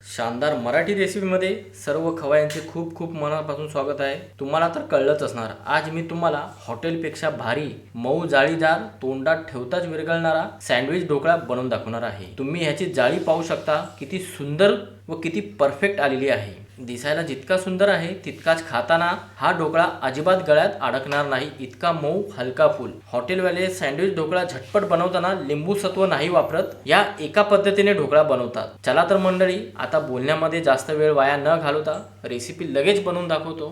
शानदार मराठी रेसिपीमध्ये सर्व खवय्यांचे खूप खूप मनापासून स्वागत आहे। तुम्हाला तर कळलंच असणार, आज मी तुम्हाला हॉटेलपेक्षा भारी मऊ जाळीदार तोंडात ठेवताच विरघळणारा सँडविच ढोकळा बनवून दाखवणार आहे। तुम्ही ह्याची जाळी पाहू शकता, किती सुंदर व किती परफेक्ट आलेली आहे। दिसायला जितका सुंदर आहे तितकाच खाताना हा ढोकळा अजिबात गळ्यात अडकणार नाही, इतका मऊ हलका फुल। हॉटेलवाले सँडविच ढोकळा झटपट बनवताना लिंबू सत्व नाही वापरत, या एका पद्धतीने ढोकळा बनवतात। चला तर मंडळी, आता बोलण्यामध्ये जास्त वेळ वाया न घालवता रेसिपी लगेच बनवून दाखवतो।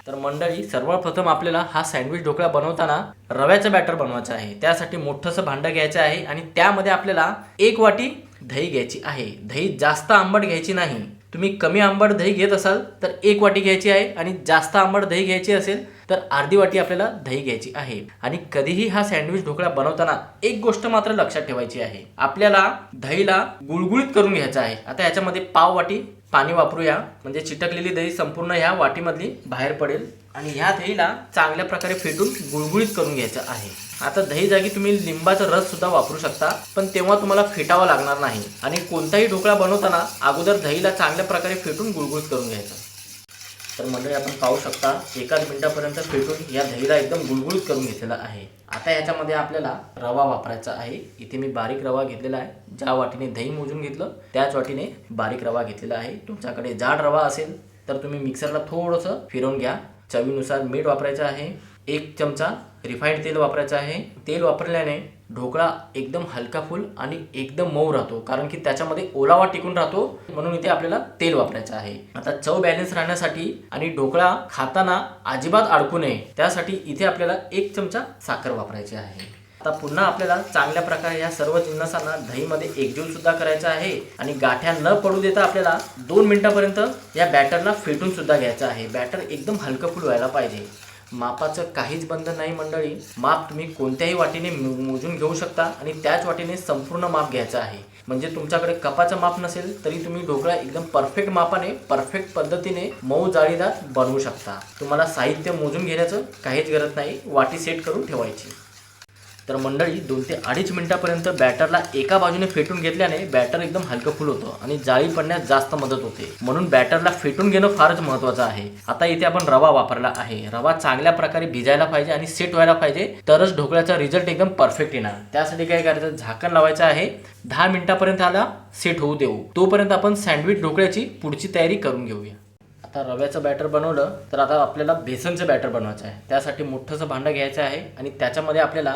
तर मंडळी, सर्वप्रथम आपल्याला हा सँडविच ढोकळा बनवताना रव्याचं बॅटर बनवायचं आहे। त्यासाठी मोठंसं भांडं घ्यायचं आहे आणि त्यामध्ये आपल्याला 1 वाटी दही घ्यायची आहे। दही जास्त आंबट घ्यायची नाही। तुम्ही कमी आंबट दही घेत असाल तर 1 वाटी घ्यायची आहे आणि जास्त आंबट दही घ्यायची असेल तर अर्धी वाटी आपल्याला दही घ्यायची आहे। आणि कधीही हा सँडविच ढोकळा बनवताना एक गोष्ट मात्र लक्षात ठेवायची आहे, आपल्याला दहीला गुळगुळीत करून घ्यायचं आहे। आता याच्यामध्ये पाव वाटी पाणी वापरूया, म्हणजे चिटकलेली दही संपूर्ण ह्या वाटीमधली बाहेर पडेल। आणि ह्या दहीला चांगल्या प्रकारे फेटून गुळगुळीत करून घ्यायचं आहे। आता दही जागी तुम्ही लिंबाचा रस सुद्धा वापरू शकता, पण तेव्हा तुम्हाला फेटावा लागणार नाही। आणि कोणताही ढोकळा बनवताना अगोदर दहीला चांगल्या प्रकारे फेटून गुळगुळीत करून घ्यायचं। तर मंडळी, आपण पाहू शकता 1 मिनिटापर्यंत फेटून या दहीला एकदम गुळगुळीत करून घेतलेला आहे। आता याच्यामध्ये आपल्याला रवा वापरायचा आहे। इथे मी बारीक रवा घेतलेला आहे, ज्या वाटीने दही मोजून घेतलं त्याच वाटीने बारीक रवा घेतलेला आहे। तुमच्याकडे जाड रवा असेल तर तुम्ही मिक्सरला थोडंसं फिरवून घ्या। चवीनुसार मीठ वापरायचं आहे। 1 चमचा रिफाइंड तेल वापरायचं आहे। तेल वापरल्याने ढोकळा एकदम हलका फुल आणि एकदम मऊ राहतो, कारण की त्याच्यामध्ये ओलावा टिकून राहतो, म्हणून इथे आपल्याला तेल वापरायचं आहे। आता चव बॅलन्स राहण्यासाठी आणि ढोकळा खाताना अजिबात अडकू नये त्यासाठी इथे आपल्याला 1 चमचा साखर वापरायची आहे। आता पुन्हा आपल्याला चांगल्या प्रकारे या सर्व जिन्नसांना दहीमध्ये एकजीव सुद्धा करायचं आहे आणि गाठ्या न पडू देता आपल्याला 2 मिनिटापर्यंत या बॅटरला फेटून सुद्धा घ्यायचं आहे। बॅटर एकदम हलकं फुल व्हायला पाहिजे। मापाचं काहीच बंधन नाही मंडळी, माप तुम्ही कोणत्याही वाटीने मोजून घेऊ शकता आणि त्याच वाटीने संपूर्ण माप घ्यायचं आहे। म्हणजे तुमच्याकडे कपाचं माप नसेल तरी तुम्ही ढोकळा एकदम परफेक्ट मापाने परफेक्ट पद्धतीने मऊ जाळीदार बनवू शकता। तुम्हाला साहित्य मोजून घेण्याचं काहीच गरज नाही, वाटी सेट करून ठेवायची। तर मंडळी, 2 ते 2.5 मिनिटापर्यंत बॅटरला एका बाजूने फेटून घेतल्याने बॅटर एकदम हलकं फुल होतं आणि जाळी पडण्यास जास्त मदत होते, म्हणून बॅटरला फेटून घेणं फारच महत्त्वाचं आहे। आता इथे आपण रवा वापरला आहे। रवा चांगल्या प्रकारे भिजायला पाहिजे आणि सेट व्हायला पाहिजे, तरच ढोकळ्याचा रिझल्ट एकदम परफेक्ट येणार। त्यासाठी काय करायचं, झाकण लावायचं आहे। 10 मिनिटापर्यंत ह्याला सेट होऊ देऊ, तोपर्यंत आपण सँडविच ढोकळ्याची पुढची तयारी करून घेऊया। आता रव्याचं बॅटर बनवलं तर आता आपल्याला बेसनचं बॅटर बनवायचं आहे। त्यासाठी मोठंसं भांडं घ्यायचं आहे आणि त्याच्यामध्ये आपल्याला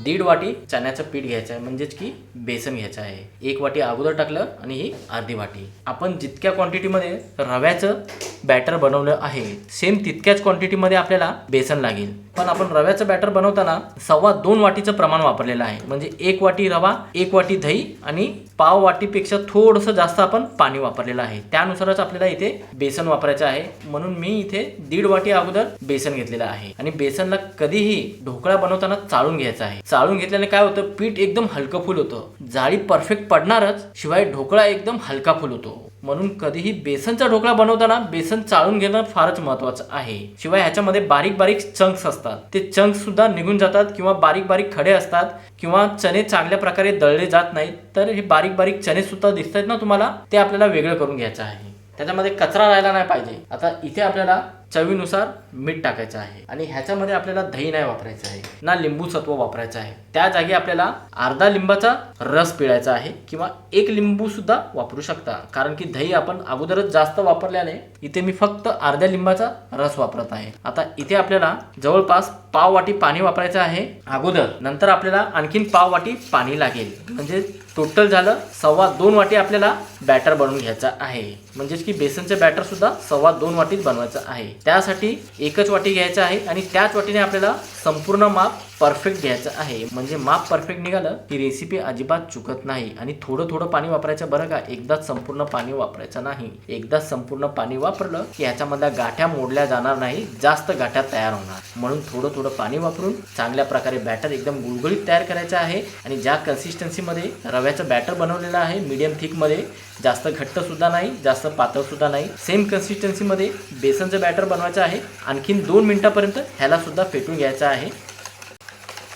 1.5 वाटी चण्याचं पीठ घ्यायचं आहे, म्हणजेच की बेसन घ्यायचं आहे। 1 वाटी अगोदर टाकलं आणि ही अर्धी वाटी। आपण जितक्या क्वांटिटीमध्ये रव्याचं बॅटर बनवलं आहे सेम तितक्याच क्वांटिटीमध्ये आपल्याला बेसन लागेल, पण आपण रव्याचं बॅटर बनवताना 2.25 वाटीचं प्रमाण वापरलेलं आहे। म्हणजे 1 वाटी रवा, 1 वाटी दही आणि पाव वाटीपेक्षा थोडंसं जास्त आपण पाणी वापरलेलं आहे। त्यानुसारच आपल्याला इथे बेसन वापरायचं आहे, म्हणून मी इथे 1.5 वाटी अगोदर बेसन घेतलेलं आहे। आणि बेसनला कधीही ढोकळा बनवताना चाळून घ्यायचं आहे। चाळून घेतल्याने काय होतं, पीठ एकदम हलकं फुल होतं, जाळी परफेक्ट पडणारच, शिवाय ढोकळा एकदम हलका फुल होतो। म्हणून कधीही बेसनचा ढोकळा बनवताना बेसन चाळून घेणं फारच महत्त्वाचं आहे। शिवाय ह्याच्यामध्ये बारीक बारीक चंक्स असतात, ते चंक्स सुद्धा निघून जातात, किंवा बारीक बारीक खडे असतात, किंवा चणे चांगल्या प्रकारे दळले जात नाहीत, तर हे बारीक बारीक चणे सुद्धा दिसतात ना तुम्हाला, ते आपल्याला वेगळं करून घ्यायचं आहे। त्याच्यामध्ये कचरा राहायला नाही पाहिजे। आता इथे आपल्याला चवीनुसार मीठ टाकायचं आहे आणि ह्याच्यामध्ये आपल्याला दही नाही वापरायचं आहे, ना लिंबू सत्व वापरायचं आहे। त्या जागी आपल्याला अर्धा लिंबाचा रस पिळायचा आहे, किंवा 1 लिंबू सुद्धा वापरू शकता, कारण की दही आपण अगोदरच जास्त वापरल्याने इथे मी फक्त अर्ध्या लिंबाचा रस वापरत आहे। आता इथे आपल्याला जवळपास पाव वाटी पाणी वापरायचं आहे अगोदर, नंतर आपल्याला आणखीन पाव वाटी पाणी लागेल, म्हणजे टोटल झालं 2.25 वाटी आपल्याला बॅटर बनवून घ्यायचं आहे। म्हणजेच की बेसनचं बॅटर सुद्धा 2.25 वाटीत बनवायचं आहे। त्यासाठी 1च वाटी घ्यायचं आहे आणि त्याच वाटीने आपल्याला संपूर्ण माप परफेक्ट घ्यायचं आहे। म्हणजे माप परफेक्ट निघालं की रेसिपी अजिबात चुकत नाही। आणि थोडं पाणी वापरायचं बरं का, एकदाच संपूर्ण पाणी वापरायचं नाही। एकदाच संपूर्ण पाणी वापरलं की ह्याच्यामधल्या गाठ्या मोडल्या जाणार नाही, जास्त गाठ्या तयार होणार, म्हणून थोडं पाणी वापरून चांगल्या प्रकारे बॅटर एकदम गुळगुळीत तयार करायचं आहे। आणि ज्या कन्सिस्टन्सीमध्ये रव्याचं बॅटर बनवलेलं आहे, मीडियम थिकमध्ये, जास्त घट्ट सुद्धा नाही, जास्त पातळ सुद्धा नाही, सेम कन्सिस्टन्सीमध्ये बेसनचं बॅटर बनवायचं आहे। आणखीन 2 मिनिटापर्यंत ह्याला सुद्धा फेटून घ्यायचं आहे।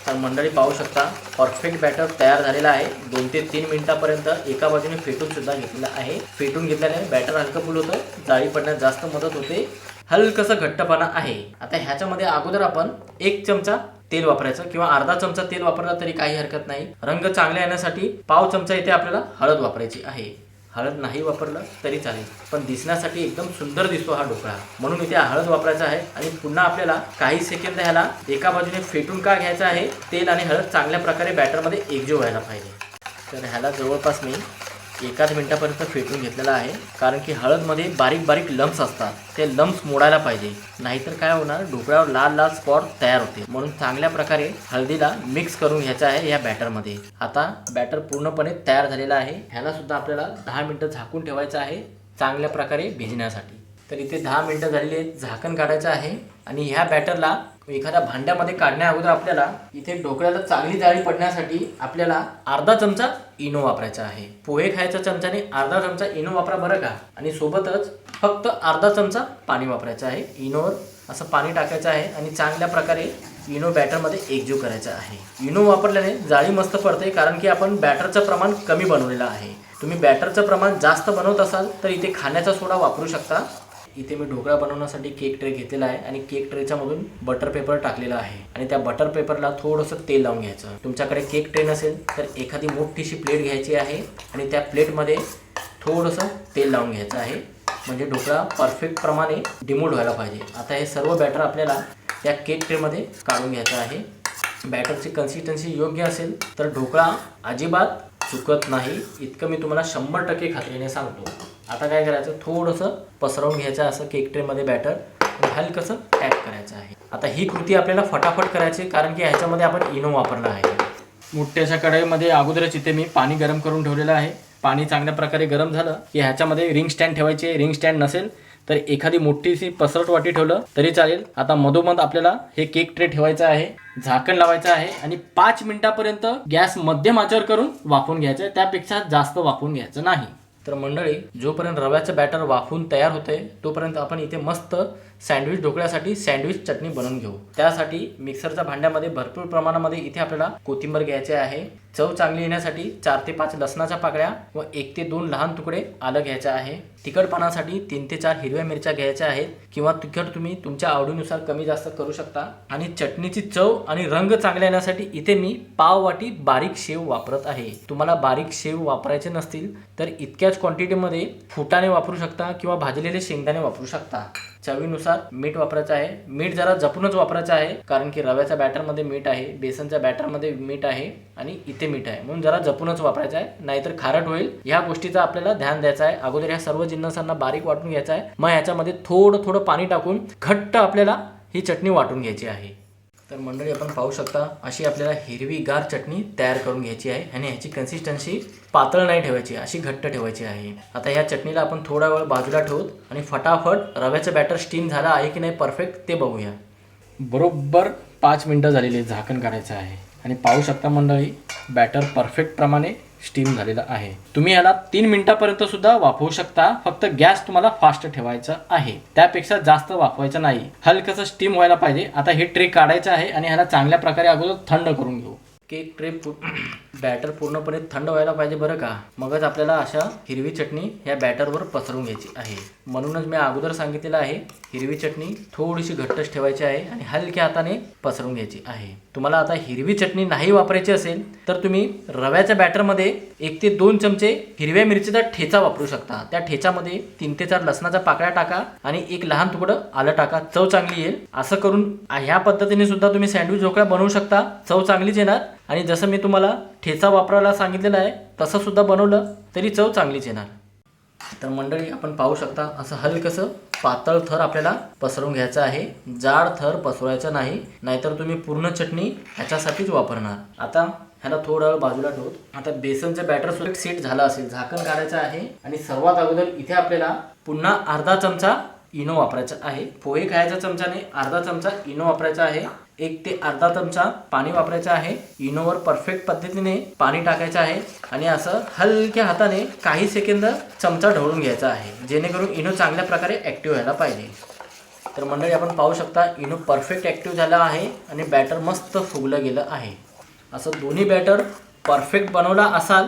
तर मंडळी पाहू शकता परफेक्ट बॅटर तयार झालेला आहे. 2 ते 3 मिनिटापर्यंत एका बाजूने फेटून सुद्धा घेतलेलं आहे. फेटून घेतल्याने बॅटर हलकं फुल होतं, जाळी पडण्यास जास्त मदत होते, हलकंसं घट्टपणा आहे. आता ह्याच्यामध्ये अगोदर आपण 1 चमचा तेल वापरायचं किंवा अर्धा चमचा तेल वापरला तरी काही हरकत नाही. रंग चांगले येण्यासाठी पाव चमचा इथे आपल्याला हळद वापरायची आहे. हळद नाही वापरलं तरी चालेल, पण दिसण्यासाठी एकदम सुंदर दिसतो हा ढोकळा, म्हणून इथे हळद वापरायचा आहे. आणि पुन्हा आपल्याला काही सेकंद ह्याला एका बाजूने फेटून का घ्यायचं आहे. तेल आणि हळद चांगल्या प्रकारे बॅटरमध्ये एकजीव व्हायला पाहिजे. तर ह्याला जवळपास मी 1 मिनिटापर्यंत फेटून घेतलेला आहे, कारण की हळदमध्ये बारीक बारीक लम्स असतात, ते लम्स मोडायला पाहिजे, नाहीतर काय होणार, ढोकळ्यावर लाल लाल स्पॉट तयार होते. म्हणून चांगल्या प्रकारे हळदीला मिक्स करून घ्यायचं आहे या बॅटरमध्ये. आता बॅटर पूर्णपणे तयार झालेला आहे. ह्याला सुद्धा आपल्याला 10 मिनिटं झाकून ठेवायचं आहे चांगल्या प्रकारे भिजण्यासाठी. तर इथे 10 मिनिटं झालेली आहेत. झाकण काढायचं आहे आणि ह्या बॅटरला एखाद्या भांड्यामध्ये काढण्या अगोदर आपल्याला इथे ढोकळ्याला चांगली जाळी पडण्यासाठी आपल्याला अर्धा चमचा इनो वापरायचा आहे. पोहे खायच्या चमच्याने अर्धा चमचा इनो वापरा बरं का. आणि सोबतच फक्त अर्धा चमचा पाणी वापरायचं आहे. इनोवर असं पाणी टाकायचं आहे आणि चांगल्या प्रकारे इनो बॅटरमध्ये एकजीव करायचा आहे. इनो वापरल्याने जाळी मस्त पडते, कारण की आपण बॅटरचं प्रमाण कमी बनवलेलं आहे. तुम्ही बॅटरचं प्रमाण जास्त बनवत असाल तर इथे खाण्याचा सोडा वापरू शकता. इथे मी ढोकळा बनवण्यासाठी केक ट्रे घेतलेला आहे आणि केक ट्रेच्या मधून बटर पेपर टाकलेला आहे आणि त्या बटर पेपरला थोडंसं तेल लावून घ्यायचं. तुमच्याकडे केक ट्रे नसेल तर एखादी मोठीशी प्लेट घ्यायची आहे आणि त्या प्लेटमध्ये थोडंसं तेल लावून घ्यायचं आहे, म्हणजे ढोकळा परफेक्ट प्रमाणे डिमोल्ड व्हायला पाहिजे. आता हे सर्व बॅटर आपल्याला या केक ट्रेमध्ये काढून घ्यायचं आहे. बॅटरची कन्सिस्टन्सी योग्य असेल तर ढोकळा अजिबात चुकत नाही, इतकं मी तुम्हाला 100% खात्रीने सांगतो. आता काय करायचं, थोडंसं पसरवून घ्यायचं असं केक ट्रेमध्ये बॅटर आणि हलकंसं टॅप करायचं आहे. आता ही कृती आपल्याला फटाफट करायची, कारण की ह्याच्यामध्ये आपण इनो वापरला आहे. मोठ्याशा कढईमध्ये अगोदरच इथे मी पाणी गरम करून ठेवलेलं आहे. पाणी चांगल्या प्रकारे गरम झालं की ह्याच्यामध्ये रिंग स्टँड ठेवायची आहे. रिंग स्टँड नसेल तर एखादी मोठीशी पसरट वाटी ठेवलं तरी चालेल. आता मधोमध आपल्याला हे केक ट्रे ठेवायचं आहे, झाकण लावायचं आहे आणि 5 मिनिटापर्यंत गॅस मध्यम आचेवर करून वाफवून घ्यायचं. त्यापेक्षा जास्त वाफवून घ्यायचं नाही. तर मंडळी, जोपर्यंत रव्याचं बॅटर वाफून तयार होते तोपर्यंत आपण इथे मस्त सँडविच ढोकळ्यासाठी सँडविच चटणी बनवून घेऊ. त्यासाठी मिक्सरच्या भांड्यामध्ये भरपूर प्रमाणामध्ये इथे आपल्याला कोथिंबीर घ्यायचे आहे. चव चांगली येण्यासाठी 4 ते 5 लसणाच्या पाकळ्या व 1 ते 2 लहान तुकडे आलं घ्यायचं आहे. तिखटपणासाठी 3 ते 4 हिरव्या मिरच्या घ्यायच्या आहेत किंवा तिखट तुम्ही तुमच्या आवडीनुसार कमी जास्त करू शकता. आणि चटणीची चव आणि रंग चांगला येण्यासाठी इथे मी पाव वाटी बारीक शेव वापरत आहे. तुम्हाला बारीक शेव वापरायचे नसतील तर इतक्याच क्वांटिटीमध्ये फुटाणे वापरू शकता किंवा भाजलेले शेंगदाणे वापरू शकता. चवीनुसार मीठ वापरायचं आहे. मीठ जरा जपूनच वापरायचं आहे, कारण की रव्याच्या बॅटरमध्ये मीठ आहे, बेसनच्या बॅटरमध्ये मीठ आहे आणि इथे मीठ आहे, म्हणून जरा जपूनच वापरायचं आहे, नाहीतर खारट होईल. ह्या गोष्टीचा आपल्याला ध्यान द्यायचं आहे. अगोदर ह्या सर्व जिन्नसांना बारीक वाटून घ्यायचं आहे. मग ह्याच्यामध्ये थोडं थोडं पाणी टाकून घट्ट आपल्याला ही चटणी वाटून घ्यायची आहे. तर मंडळी, आपण पाहू शकता अशी आपल्याला हिरवीगार चटणी तयार करून घ्यायची आहे आणि ह्याची कन्सिस्टन्सी पातळ नाही ठेवायची, अशी घट्ट ठेवायची आहे. आता ह्या चटणीला आपण थोडा वेळ बाजूला ठेवूत आणि फटाफट रव्याचं बॅटर स्टीम झालं आहे की नाही परफेक्ट ते बघूया. बरोबर 5 मिनिटं झालेली, झाकण काढायचं आहे आणि पाहू शकता मंडळी, बॅटर परफेक्ट प्रमाणे स्टीम झालेलं आहे. तुम्ही याला 3 मिनिटापर्यंत सुद्धा वाफवू शकता, फक्त गॅस तुम्हाला फास्ट ठेवायचा आहे. त्यापेक्षा जास्त वाफवायचं नाही, हलकंसं स्टीम व्हायला पाहिजे. आता हे ट्रे काढायचं आहे आणि ह्याला चांगल्या प्रकारे अगोदर थंड करून घेऊ. केक ट्रे बॅटर पूर्णपणे थंड व्हायला पाहिजे बरं का, मगच आपल्याला अशा हिरवी चटणी ह्या बॅटरवर पसरवून घ्यायची आहे. म्हणूनच मी अगोदर सांगितलेलं आहे, हिरवी चटणी थोडीशी घट्टच ठेवायची आहे आणि हलक्या हाताने पसरवून घ्यायची आहे. तुम्हाला आता हिरवी चटणी नाही वापरायची असेल तर तुम्ही रव्याच्या बॅटरमध्ये 1 ते 2 चमचे हिरव्या मिरचीचा ठेचा वापरू शकता. त्या ठेच्यामध्ये 3 ते 4 लसणाच्या पाकळ्या टाका आणि 1 लहान तुकडं आलं टाका, चव चांगली येईल. असं करून ह्या पद्धतीने सुद्धा तुम्ही सँडविच ढोकळा बनवू शकता, चव चांगलीच येणार. आणि जसं मी तुम्हाला ठेचा वापरायला सांगितलेलं आहे तसं सुद्धा बनवलं तरी चव चांगलीच येणार. तर मंडळी, आपण पाहू शकता असं हलकंसं पातळ थर आपल्याला पसरवून घ्यायचं आहे, जाड थर पसरवायचा नाही, नाहीतर तुम्ही पूर्ण चटणी ह्याच्यासाठीच वापरणार. आता ह्याला थोडा वेळ बाजूला ठेवत. आता बेसनचं बॅटर सुद्धा सेट झालं असेल, झाकण काढायचं आहे आणि सर्वात अगोदर इथे आपल्याला पुन्हा अर्धा चमचा इनो वापरायचा आहे. पोहे खायच्या चमच्याने अर्धा चमचा इनो वापरायचा आहे. 1 ते अर्धा चमचा पाणी वापरायचं आहे. इनोवर परफेक्ट पद्धतीने पाणी टाकायचं आहे आणि असं हलक्या हाताने काही सेकंद चमचा ढवळून घ्यायचा आहे, जेणेकरून इनो चांगल्या प्रकारे ॲक्टिव्ह व्हायला पाहिजे. तर मंडळी आपण पाहू शकता इनो परफेक्ट ॲक्टिव्ह झाला आहे आणि बॅटर मस्त फुगलं गेलं आहे. असं दोन्ही बॅटर परफेक्ट बनवला असाल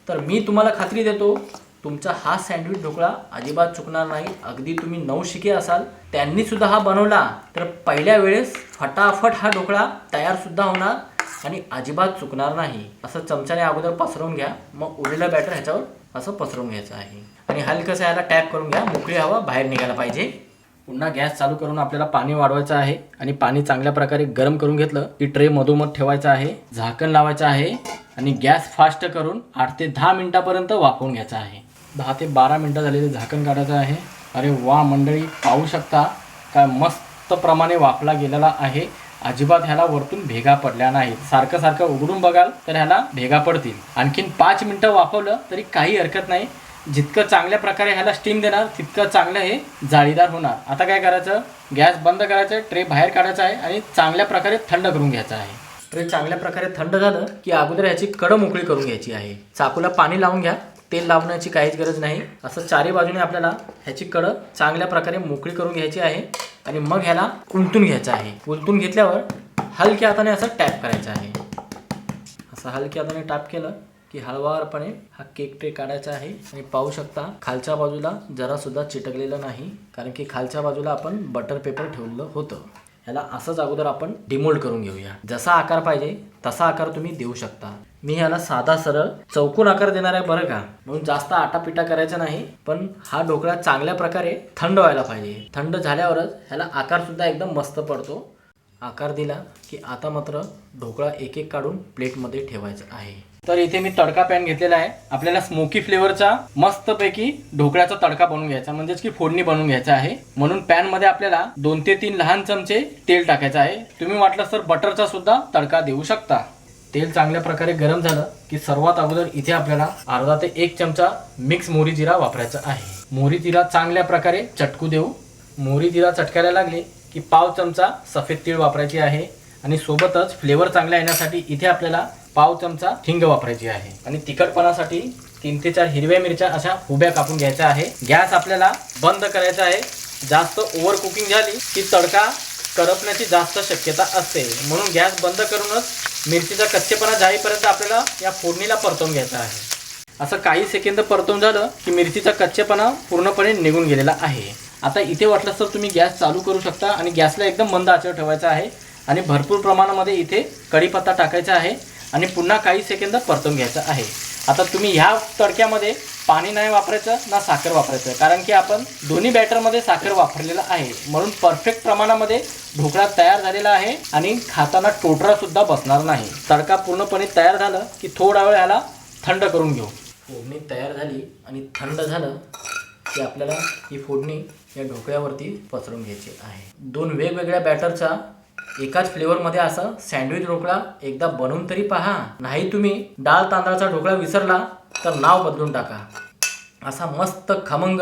तर मी तुम्हाला खात्री देतो तुमचा हा सँडविच ढोकळा अजिबात चुकणार नाही. अगदी तुम्ही नवशिके असाल त्यांनीसुद्धा हा बनवला तर पहिल्या वेळेस फटाफट हा ढोकळा तयारसुद्धा होणार आणि अजिबात चुकणार नाही. असं चमच्याने अगोदर पसरवून घ्या, मग उरलेलं बॅटर ह्याच्यावर असं पसरवून घ्यायचं आहे आणि हलकंसं ह्याला टॅप करून घ्या, मोकळी हवा बाहेर निघायला पाहिजे. पुन्हा गॅस चालू करून आपल्याला पाणी वाढवायचं आहे आणि पाणी चांगल्या प्रकारे गरम करून घेतलं की ट्रे मधोमध ठेवायचं आहे, झाकण लावायचं आहे आणि गॅस फास्ट करून 8 ते 10 मिनिटापर्यंत वाफवून घ्यायचं आहे. 10 ते 12 मिनिटं झालेले झाकण काढायचं आहे. अरे वा मंडळी, पाहू शकता काय मस्त प्रमाणे वाफला गेलेला आहे. अजिबात ह्याला वरतून भेगा पडल्या नाहीत. सारखं सारखं उघडून बघाल तर ह्याला भेगा पडतील. आणखीन 5 मिनिटं वाफवलं तरी काही हरकत नाही. जितकं चांगल्या प्रकारे ह्याला स्टीम देणार तितकं चांगलं हे जाळीदार होणार. आता काय करायचं, गॅस बंद करायचं, ट्रे बाहेर काढायचा आहे आणि चांगल्या प्रकारे थंड करून घ्यायचं आहे. ट्रे चांगल्या प्रकारे थंड झालं की अगोदर ह्याची कडं मोकळी करून घ्यायची आहे. चाकूला पाणी लावून घ्या, तेल लावण्याची काहीच गरज नाही. असं चारी बाजूने आपल्याला ह्याची कडं चांगल्या प्रकारे मोकळी करून घ्यायची आहे आणि मग ह्याला उलटून घ्यायचं आहे. उलटून घेतल्यावर हलक्या हाताने असं टॅप करायचं आहे. असं हलक्या हाताने टॅप केलं की हळवारपणे हा केक ट्रे काढायचा आहे आणि पाहू शकता खालच्या बाजूला जरा सुद्धा चिटकलेलं नाही, कारण की खालच्या बाजूला आपण बटर पेपर ठेवलेलं होतं. ह्याला असंच अगोदर आपण डिमोल्ड करून घेऊया. जसा आकार पाहिजे तसा आकार तुम्ही देऊ शकता. मी ह्याला साधा सरळ चौकोन आकार देणार आहे बरं का, म्हणून जास्त आटापिटा करायचा नाही. पण हा ढोकळा चांगल्या प्रकारे थंड व्हायला पाहिजे. थंड झाल्यावरच ह्याला आकार सुद्धा एकदम मस्त पडतो. आकार दिला की आता मात्र ढोकळा एक एक काढून प्लेटमध्ये ठेवायचा आहे. तर इथे मी तडका पॅन घेतलेला आहे. आपल्याला स्मोकी फ्लेवरचा मस्तपैकी ढोकळ्याचा तडका बनवून घ्यायचा, म्हणजेच की फोडणी बनवून घ्यायचा आहे. म्हणून पॅनमध्ये आपल्याला 2 ते 3 लहान चमचे तेल टाकायचं आहे. तुम्ही वाटलं तर बटरचा सुद्धा तडका देऊ शकता. तेल चांगल्या प्रकारे गरम झालं की सर्वात अगोदर इथे आपल्याला अर्धा ते 1 चमचा मिक्स मोहरी जिरा वापरायचा आहे. मोहरी जिरा चांगल्या प्रकारे चटकू देऊ. मोहरी जिरा चटकायला लागले की पाव चमचा सफेद तीळ वापरायची आहे आणि सोबतच फ्लेवर चांगला येण्यासाठी इथे आपल्याला पाव चमचा हिंग वापरायची आहे आणि तिखटपणासाठी 3 ते 4 हिरव्या मिरच्या अशा उभ्या कापून घ्यायच्या आहे. गॅस आपल्याला बंद करायचा आहे. जास्त ओव्हर कुकिंग झाली की तडका करपण्याची जास्त शक्यता असते, म्हणून गॅस बंद करूनच मिरचीचा कच्चेपणा जाईपर्यंत आपल्याला या फोडणीला परतवून घ्यायचा आहे. असं काही सेकंद परतवून झालं की मिरचीचा कच्चेपणा पूर्णपणे निघून गेलेला आहे. आता इथे वाटलं तर तुम्ही गॅस चालू करू शकता आणि गॅसला एकदम मंद आचेवर ठेवायचा आहे आणि भरपूर प्रमाणामध्ये इथे कढीपत्ता टाकायचा आहे आणि पुन्हा काही सेकंद परतवून घ्यायचं आहे. आता तुम्ही ह्या तडक्यामध्ये पाणी नाही वापरायचं ना साखर वापरायचं, कारण की आपण दोन्ही बॅटरमध्ये साखर वापरलेलं आहे. म्हणून परफेक्ट प्रमाणामध्ये ढोकळा तयार झालेला आहे आणि खाताना टोटरासुद्धा बसणार नाही. तडका पूर्णपणे तयार झालं की थोडा वेळ ह्याला थंड करून घेऊ. फोडणी तयार झाली आणि थंड झालं की आपल्याला ही फोडणी या ढोकळ्यावरती पसरवून घ्यायची आहे. 2 वेगवेगळ्या बॅटरचा एकाच फ्लेवरमध्ये असं सँडविच ढोकळा एकदा बनवून तरी पहा. नाही तुम्ही डाळ तांदळाचा ढोकळा विसरला तर नाव बदलून टाका. असा मस्त खमंग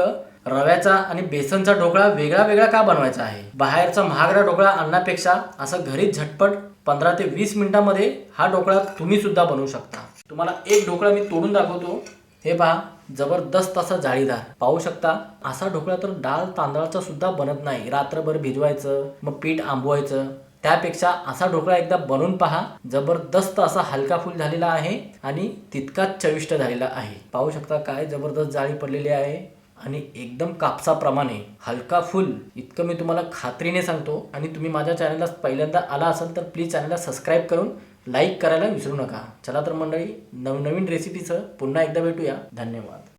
रव्याचा आणि बेसनचा ढोकळा वेगळा वेगळा का बनवायचा आहे. बाहेरचा महागडा ढोकळा आणण्यापेक्षा असं घरीच झटपट 15 ते 20 मिनिटांमध्ये हा ढोकळा तुम्ही सुद्धा बनवू शकता. तुम्हाला एक ढोकळा मी तोडून दाखवतो. हे पहा, जबरदस्त असा जाळीदार. पाहू शकता असा ढोकळा तर डाळ तांदळाचा सुद्धा बनत नाही. रात्रभर भिजवायचं, मग पीठ आंबवायचं. त्यापेक्षा असा ढोकळा एकदा बनवून पहा. जबरदस्त असा हलका फुल झालेला आहे आणि तितकाच चविष्ट झालेला आहे. पाहू शकता काय जबरदस्त जाळी पडलेली आहे आणि एकदम कापसाप्रमाणे हलका फुल. इतकं मी तुम्हाला खात्रीने सांगतो. आणि तुम्ही माझ्या चॅनलला पहिल्यांदा आला असाल तर प्लीज चॅनलला सबस्क्राईब करून लाईक करायला विसरू नका. चला तर मंडळी, नवनवीन रेसिपीसह पुन्हा एकदा भेटूया. धन्यवाद.